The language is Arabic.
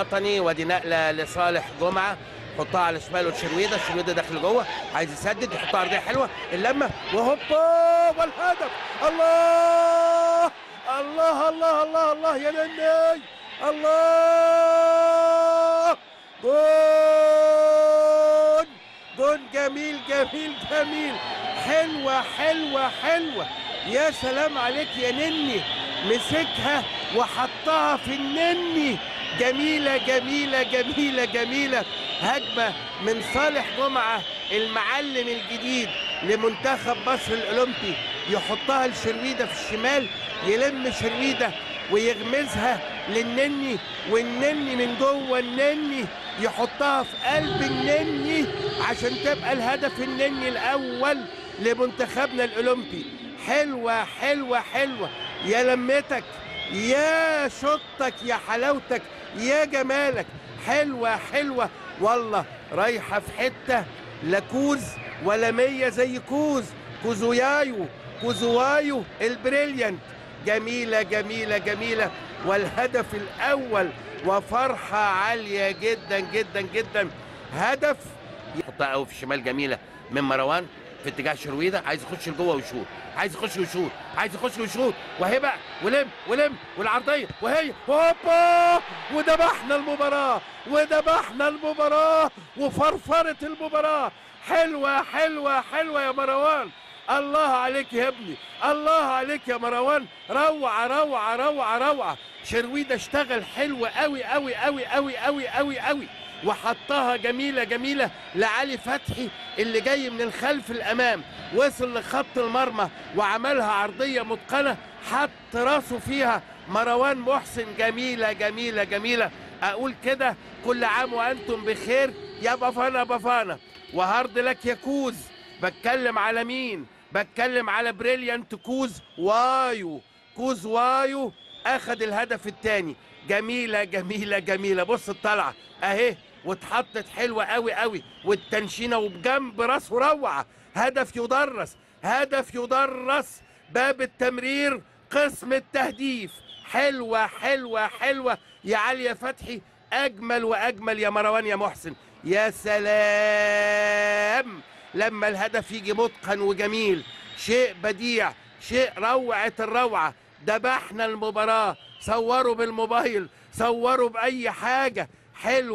وطني، ودي نقله لصالح جمعه، حطها على شماله الشرويده، الشرويده داخل جوه، عايز يسدد، يحطها عرضيه حلوه، اللمه وهوبا والهدف. الله الله الله الله الله يا نني، الله، جون جون، جميل جميل جميل، حلوه حلوه حلوه، يا سلام عليك يا نني، مسكها وحطها في النني، جميلة جميلة جميلة جميلة، هجمة من صالح جمعة المعلم الجديد لمنتخب مصر الأولمبي، يحطها لشرويدة في الشمال، يلم شرويدة ويغمزها للنني، والنني من جوه النني يحطها في قلب النني عشان تبقى الهدف النني الأول لمنتخبنا الأولمبي. حلوة حلوة حلوة، يا لمتك، يا شطك، يا حلاوتك، يا جمالك، حلوة حلوة والله، رايحة في حتة لا كوز ولا مية زي كوز، كوزويايو، كوزوايو البريليانت، جميلة جميلة جميلة، والهدف الأول، وفرحة عالية جدا جدا جدا، هدف يحطها قوي في الشمال، جميلة من مروان في اتجاه شرويده، عايز يخش لجوه ويشوط، عايز يخش ويشوط، عايز يخش ويشوط، وهي بقى ولم ولم والعرضيه، وهي هوبا، وذبحنا المباراه، وذبحنا المباراه، وفرفره المباراه، حلوه حلوه حلوه يا مروان، الله عليك يا ابني، الله عليك يا مروان، روعه روعه روعه روعه، شرويده اشتغل حلو قوي قوي قوي قوي قوي قوي قوي، وحطها جميله جميله لعلي فتحي اللي جاي من الخلف الامام، وصل لخط المرمى وعملها عرضيه متقنه، حط راسه فيها مروان محسن، جميله جميله جميله، اقول كده كل عام وانتم بخير يا بافانا بافانا، وهارد لك يا كوز، بتكلم على مين؟ بتكلم على بريليانت كوز وايو، كوز وايو اخد الهدف الثاني، جميله جميله جميله، بص الطلعه اهي، واتحطت حلوه قوي قوي، والتنشينه وبجنب راسه روعه، هدف يدرس، هدف يدرس، باب التمرير قسم التهديف، حلوه حلوه حلوه يا علي يا فتحي، اجمل واجمل يا مروان يا محسن، يا سلام لما الهدف يجي متقن وجميل، شيء بديع، شيء روعه الروعه، ذبحنا المباراه، صوروا بالموبايل، صوروا باي حاجه، حلو.